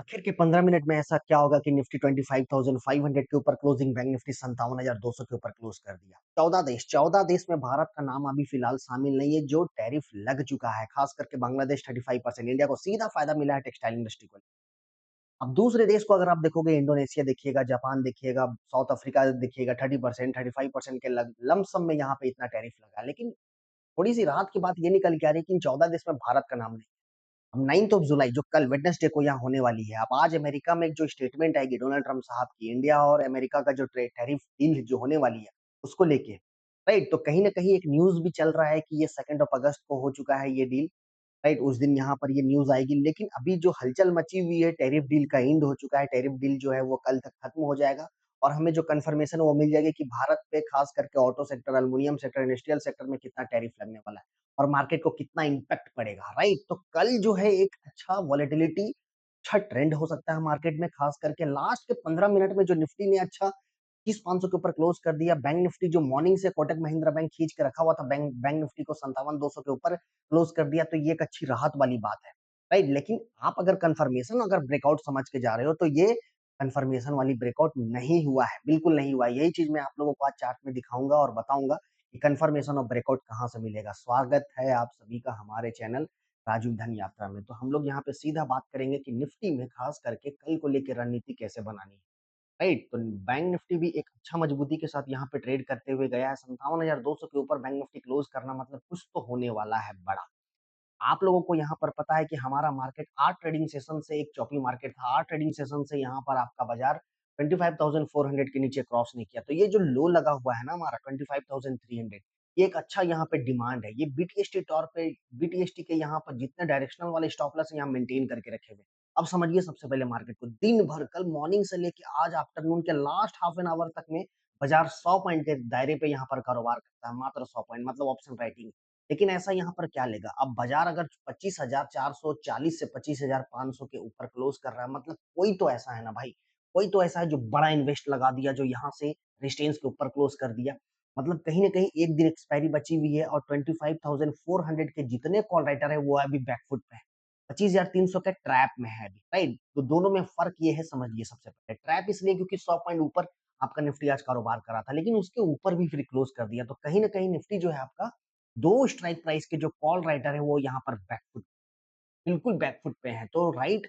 आखिर के 15 मिनट में ऐसा क्या होगा कि निफ्टी 25,500 के ऊपर क्लोजिंग, बैंक निफ्टी 57,200 के ऊपर क्लोज कर दिया। 14 देश में भारत का नाम अभी फिलहाल शामिल नहीं है, जो टैरिफ लग चुका है। खास करके बांग्लादेश 35%, इंडिया को सीधा फायदा मिला है टेक्सटाइल इंडस्ट्री को। अब दूसरे देश को अगर आप देखोगे, इंडोनेशिया देखिएगा, जापान देखिएगा, साउथ अफ्रीका देखिएगा, 30%, 35% के लमसम में यहाँ पे इतना टैरिफ लगा है। लेकिन थोड़ी सी राहत की बात ये निकल के आ रही है कि इन 14 देश में भारत का नाम नहीं। अब 9th ऑफ जुलाई जो कल वेडनेसडे को यहाँ होने वाली है, अब आज अमेरिका में जो स्टेटमेंट आएगी डोनाल्ड ट्रम्प साहब की, इंडिया और अमेरिका का जो टैरिफ डील जो होने वाली है उसको लेके, राइट? तो कहीं ना कहीं एक न्यूज भी चल रहा है कि ये 2 अगस्त को हो चुका है ये डील, राइट? उस दिन यहाँ पर ये न्यूज आएगी। लेकिन अभी जो हलचल मची हुई है, टैरिफ डील का एंड हो चुका है, टैरिफ डील जो है वो कल तक खत्म हो जाएगा और हमें जो कंफर्मेशन वो मिल जाएगी कि भारत पे खास करके auto sector, aluminium sector, industrial sector में कितना टैरिफ लगने वाला है और मार्केट को कितना इम्पैक्ट पड़ेगा, राइट? तो कल जो है एक अच्छा वॉलेटिलिटी, अच्छा ट्रेंड हो सकता है मार्केट में। खास करके लास्ट के 15 मिनट में जो निफ्टी ने अच्छा 25,500 के ऊपर क्लोज कर दिया, बैंक निफ्टी जो मॉर्निंग से कोटक महिंद्रा बैंक खींच के रखा हुआ था, बैंक बैंक निफ्टी को 57,200 के ऊपर क्लोज कर दिया, तो ये एक अच्छी राहत वाली बात है, राइट? लेकिन आप अगर कंफर्मेशन अगर ब्रेकआउट समझ के जा रहे हो, तो ये कंफर्मेशन वाली ब्रेकआउट नहीं हुआ है, बिल्कुल नहीं हुआ है। यही चीज मैं आप लोगों को आज चार्ट में दिखाऊंगा और बताऊंगा कि कंफर्मेशन और ब्रेकआउट कहाँ से मिलेगा। स्वागत है आप सभी का हमारे चैनल राजू धन यात्रा में। तो हम लोग यहाँ पे सीधा बात करेंगे कि निफ्टी में खास करके कल को लेकर रणनीति कैसे बनानी है, राइट? तो बैंक निफ्टी भी एक अच्छा मजबूती के साथ यहाँ पे ट्रेड करते हुए गया है। 57,200 के ऊपर बैंक निफ्टी क्लोज करना मतलब कुछ तो होने वाला है बड़ा। आप लोगों को यहाँ पर पता है कि हमारा मार्केट 8 ट्रेडिंग सेशन से एक चौपी मार्केट था। 8 ट्रेडिंग सेशन से यहाँ पर आपका बाजार 25,400 के नीचे क्रॉस नहीं किया। तो ये जो लो लगा हुआ है ना हमारा 25,300, ये एक अच्छा यहाँ पे डिमांड है। ये बीटीएसटी तौर पे, बीटीएसटी के यहाँ पर जितने डायरेक्शनल वाले स्टॉप लॉस यहाँ मेंटेन करके रखे हुए। अब समझिए सबसे पहले मार्केट को दिन भर कल मॉर्निंग से लेके आज आफ्टरनून के लास्ट हाफ एन आवर तक में बाजार 100 पॉइंट के दायरे पे यहाँ पर कारोबार करता है, मात्र 100 पॉइंट, मतलब ऑप्शन राइटिंग। लेकिन ऐसा यहाँ पर क्या लेगा? अब बाजार अगर 25,440 से 25,500 के ऊपर क्लोज कर रहा है, मतलब कोई तो ऐसा है ना भाई, कोई तो ऐसा है जो बड़ा इन्वेस्ट लगा दिया, जो यहाँ से रेजिस्टेंस के ऊपर क्लोज कर दिया। मतलब कहीं ना कहीं एक दिन एक्सपायरी बची हुई है और 25,400 के जितने कॉल राइटर है वो अभी बैकफुट पे है, 25,300 के ट्रैप में है अभी, राइट? तो दोनों में फर्क ये है, समझिए। सबसे पहले ट्रैप इसलिए क्योंकि 100 पॉइंट ऊपर आपका निफ्टी आज कारोबार करा था, लेकिन उसके ऊपर भी फिर क्लोज कर दिया। तो कहीं ना कहीं निफ्टी जो है आपका 2 स्ट्राइक प्राइस के जो कॉल राइटर है वो यहाँ पर बैकफुट, बिल्कुल बैकफुट पे है। तो राइट,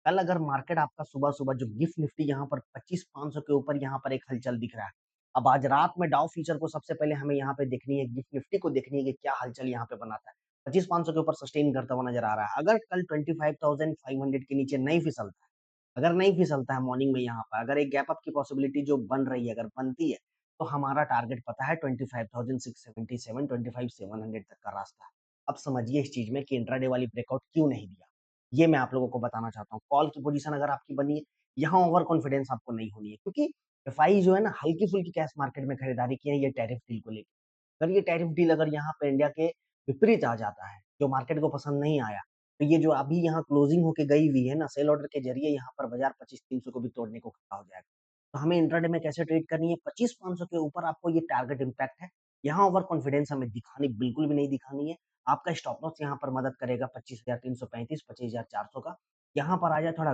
कल अगर मार्केट आपका सुबह सुबह जो गिफ्ट निफ्टी यहाँ पर 25,500 के ऊपर यहाँ पर एक हलचल दिख रहा है। अब आज रात में डाउ फ्यूचर को सबसे पहले हमें यहाँ पे देखनी है, गिफ्ट निफ्टी को देखनी है कि क्या हलचल यहाँ पे बनाता है। 25,500 के ऊपर सस्टेन करता हुआ नजर आ रहा है। अगर कल 25,500 के नीचे नहीं फिसलता है, अगर नहीं फिसलता है मॉर्निंग में यहाँ पर, अगर एक गैप अप की पॉसिबिलिटी जो बन रही है अगर बनती है, तो हमारा टारगेट पता है 25,677, 25,700 तक का रास्ता है। अब समझिए इस चीज में कि इंट्राडे वाली ब्रेकआउट क्यों नहीं दिया, ये मैं आप लोगों को बताना चाहता हूँ। कॉल की पोजीशन अगर आपकी बनी है, यहाँ ओवर कॉन्फिडेंस आपको नहीं होनी है, क्योंकि एफआई जो है ना हल्की फुल्की कैश मार्केट में खरीदारी की है ये टैरिफ डील को लेकर। अगर ये टैरिफ डील अगर यहाँ पे इंडिया के विपरीत आ जाता है, जो मार्केट को पसंद नहीं आया, तो ये जो अभी यहाँ क्लोजिंग होके गई हुई है ना सेल ऑर्डर के जरिए, यहाँ पर बाजार 25,300 को भी तोड़ने को खड़ा हो जाएगा। तो हमें इंट्राडे में कैसे ट्रेड करनी है? 25,500 के ऊपर आपको ये टारगेट इम्पैक्ट है। यहाँ ओवर कॉन्फिडेंस हमें दिखानी बिल्कुल भी नहीं दिखानी है। आपका स्टॉप लॉस यहाँ पर मदद करेगा 25,335, 25,400 का। यहाँ पर आ जाए, थोड़ा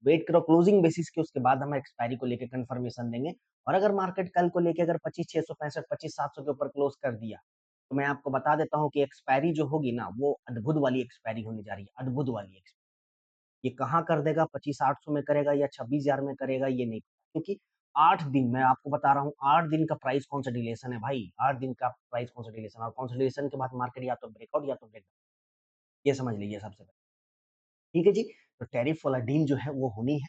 वेट करो क्लोजिंग बेसिस के, उसके बाद हम एक्सपायरी को लेकर कंफर्मेशन देंगे। और अगर मार्केट कल को लेके अगर 25,665, 25,700 के ऊपर क्लोज कर दिया, तो मैं आपको बता देता हूँ कि एक्सपायरी जो होगी ना वो अद्भुत वाली एक्सपायरी होने जा रही है, अद्भुत वाली एक्सपायरी। ये कहाँ कर देगा, 25,800 में करेगा या 26,000 में करेगा, ये नहीं पता, क्योंकि 8 दिन, मैं आपको बता रहा हूँ, 8 दिन का प्राइस कंसोलिडेशन है भाई, 8 दिन का प्राइस कंसोलिडेशन, और कंसोलिडेशन के बाद मार्केट या तो ब्रेकआउट या तो ब्रेक, ये समझ लीजिए सबसे पहले। ठीक है जी। तो टैरिफ वाला डील जो है वो होनी है,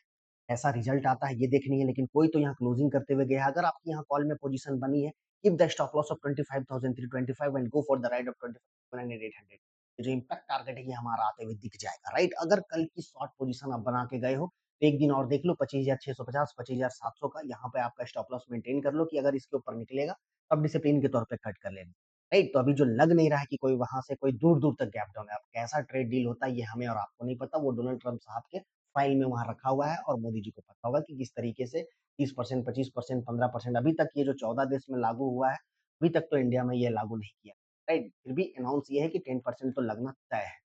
ऐसा रिजल्ट आता है ये देखनी है। लेकिन कोई तो यहाँ क्लोजिंग करते हुए गया है। अगर आपकी यहाँ कॉल में पोजीशन बनी है, keep the stop loss of 25,325 and go for the ride of 25,800। ये जो इम्पैक्ट टारगेट है ये हमारा आते हुए दिख जाएगा, राइट? अगर कल की शॉर्ट पोजीशन आप बना के गए हो, तो एक दिन और देख लो 25,650, 25,700 का यहाँ पे आपका स्टॉप लॉस मेंटेन कर लो कि अगर इसके ऊपर निकलेगा तब डिसिप्लिन के तौर पे कट कर लेना, राइट? तो अभी जो लग नहीं रहा है कि कोई वहां से कोई दूर दूर तक गैप डाउन है। अब कैसा ट्रेड डील होता है ये हमें और आपको नहीं पता, वो डोनाल्ड ट्रम्प साहब के फाइल में वहां रखा हुआ है और मोदी जी को पता होगा कि किस तरीके से 30%, 25%, 15%, अभी तक ये जो 14 देश में लागू हुआ है, अभी तक तो इंडिया में ये लागू नहीं किया, राइट? फिर भी अनाउंस ये है कि 10% तो लगना तय है।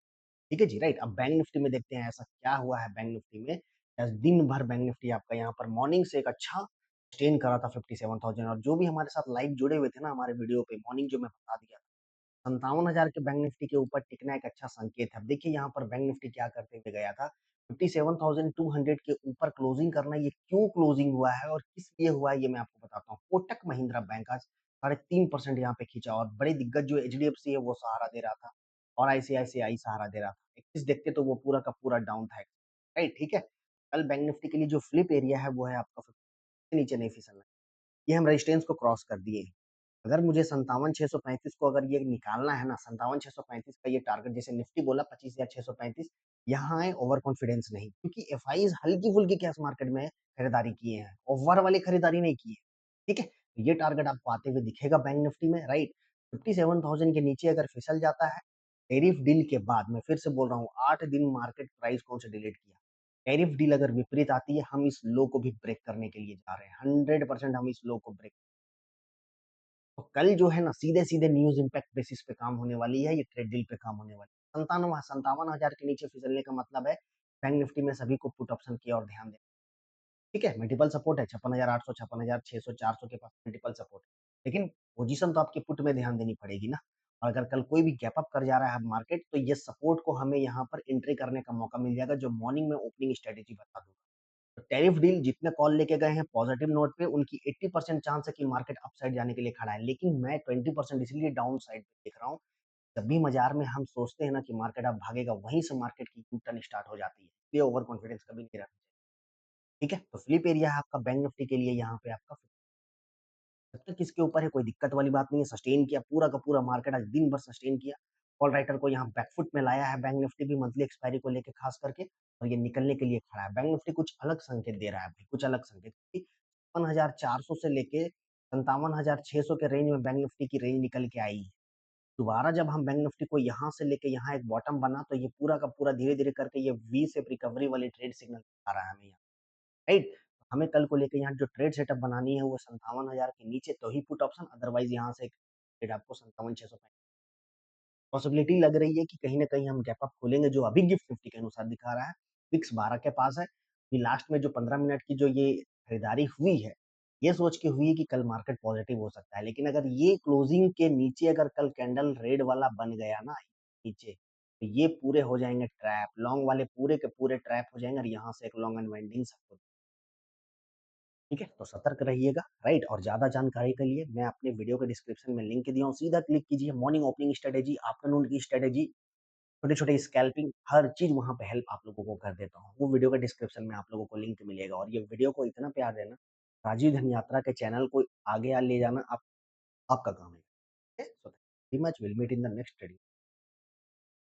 ठीक है जी, राइट। अब बैंक निफ्टी में देखते हैं ऐसा क्या हुआ है बैंक निफ्टी में। दिन भर बैंक निफ्टी आपका यहाँ पर मॉर्निंग से एक अच्छा सस्टेन करा था 57,000, और जो भी हमारे साथ लाइव जुड़े हुए थे ना हमारे वीडियो पे मॉर्निंग जो मैं बता दिया था, 57,000 के बैंक निफ्टी के ऊपर टिकना एक अच्छा संकेत है। अब देखिए यहाँ पर बैंक निफ्टी क्या करते हुए गया था, 57,200 के ऊपर क्लोजिंग करना, ये क्यों क्लोजिंग हुआ है और किस लिए हुआ है ये मैं आपको बताता हूँ। कोटक महिंद्रा बैंक आज 3.5% यहाँ पे खींचा, और बड़े दिग्गज जो एचडीएफसी है वो सहारा दे रहा था और आईसीआईसीआई सहारा दे रहा था। 21 देखते तो वो पूरा का पूरा डाउन था, राइट, ठीक है। कल बैंक निफ्टी के लिए जो फ्लिप एरिया है वो है आपका 50 से नीचे नहीं फिसलना है। ये हम रेजिस्टेंस को क्रॉस कर दिए हैं। अगर मुझे 57,635 को अगर ये निकालना है ना, 57,635 का ये टारगेट, जैसे निफ्टी बोला 25,635, यहाँ है ओवर कॉन्फिडेंस नहीं, क्योंकि एफआईज हल्की फुल्की कैश मार्केट में खरीदारी किए हैं, ओवर वाली खरीदारी नहीं की है। ठीक है, तो ये टारगेट आपको आते हुए दिखेगा बैंक निफ्टी में, राइट। 57,000 के नीचे अगर फिसल जाता है, टैरिफ डील के बाद, मैं फिर से बोल रहा हूँ, 8 दिन मार्केट प्राइस कौन से डिलीट किया। टैरिफ डील अगर विपरीत आती है, हम इस लो को भी ब्रेक करने के लिए जा रहे हैं, 100% हम इस लो को ब्रेक। तो कल जो है ना सीधे-सीधे न्यूज़ इम्पैक्ट बेसिस पे काम होने वाली है, ये ट्रेड डील पे काम होने वाली है। 57,000 के नीचे फिसलने का मतलब है बैंक निफ्टी में सभी को पुट ऑप्शन की ओर ध्यान दें। ठीक है, मल्टीपल सपोर्ट है 56,800, 56,600, 400 के पास मल्टीपल सपोर्ट है। लेकिन पोजीशन तो आपकी पुट में ध्यान देनी पड़ेगी ना। और अगर कल कोई भी गैप अप कर जा रहा है मार्केट, तो ये सपोर्ट को हमें यहाँ पर एंट्री करने का मौका मिल जाएगा, जो मॉर्निंग में ओपनिंग स्ट्रेटेजी बता दूँगा। तो टैरिफ डील जितने कॉल लेके गए हैं पॉजिटिव नोट पे, उनकी 80% चांस है कि मार्केट अपसाइड जाने के लिए खड़ा है, लेकिन मैं 20% इसलिए डाउन साइड पे देख रहा हूँ। जब भी बाजार में हम सोचते हैं ना कि मार्केट अब भागेगा, वहीं से मार्केट की यू टर्न स्टार्ट हो जाती है, इसलिए ओवर कॉन्फिडेंस कभी नहीं रहना चाहिए। ठीक है, तो फ्लिप एरिया है आपका बैंक निफ्टी के लिए यहाँ पे आपका, जब तक इसके ऊपर है कोई दिक्कत वाली बात नहीं है। सस्टेन किया पूरा का पूरा मार्केट, आज दिन भर सस्टेन किया। कॉल राइटर को यहाँ बैकफुट में लाया है बैंक निफ्टी भी, मंथली एक्सपायरी को लेके खास करके, और ये निकलने के लिए खड़ा है। बैंक निफ्टी कुछ अलग संकेत दे रहा है भाई, कुछ अलग संकेत, क्योंकि 56,400 से लेके 57,600 के रेंज में बैंक निफ्टी की रेंज निकल के आई है। दोबारा जब हम बैंक निफ्टी को यहाँ से लेके यहाँ एक बॉटम बना, तो ये पूरा का पूरा धीरे-धीरे करके ये वी शेप रिकवरी वाली ट्रेड सिग्नल दिखा रहा है हमें यहाँ, राइट? हमें कल को लेके यहाँ जो ट्रेड सेटअप बनानी है वो 57,000 के नीचे तो ही पुट ऑप्शन, अदरवाइज़ यहाँ से ट्रेड आपको 57,600 पॉसिबिलिटी लग रही है कि कहीं न कहीं हम गैप अप खोलेंगे, जो अभी गिफ्ट निफ्टी के अनुसार दिखा रहा है। विक्स 12 के पास है। ये लास्ट में जो 15 मिनट की जो ये खरीदारी हुई है, ये सोच के हुई है कि कल मार्केट पॉजिटिव हो सकता है। लेकिन अगर ये क्लोजिंग के नीचे अगर कल कैंडल रेड वाला बन गया ना नीचे, तो ये पूरे हो जाएँगे ट्रैप, लॉन्ग वाले पूरे के पूरे ट्रैप हो जाएँगे, और यहाँ से एक लॉन्ग अनवाइंडिंग सबको, ठीक है? तो सतर्क रहिएगा, राइट? और ज़्यादा जानकारी के लिए मैं अपने वीडियो के डिस्क्रिप्शन में लिंक दिया हूँ, सीधा क्लिक कीजिए। मॉर्निंग ओपनिंग स्ट्रैटेजी, आफ्टरनून की स्ट्रैटेजी, छोटे-छोटे स्कैल्पिंग, हर चीज़ वहाँ पे हेल्प आप लोगों को कर देता हूँ। वो वीडियो के डिस्क्रिप्शन में आप लोगों को लिंक मिलेगा, और ये वीडियो को इतना प्यार देना, राजीव धन यात्रा के चैनल को आगे ले जाना आप आपका काम है। Okay? So thank you very much, will meet in the next video.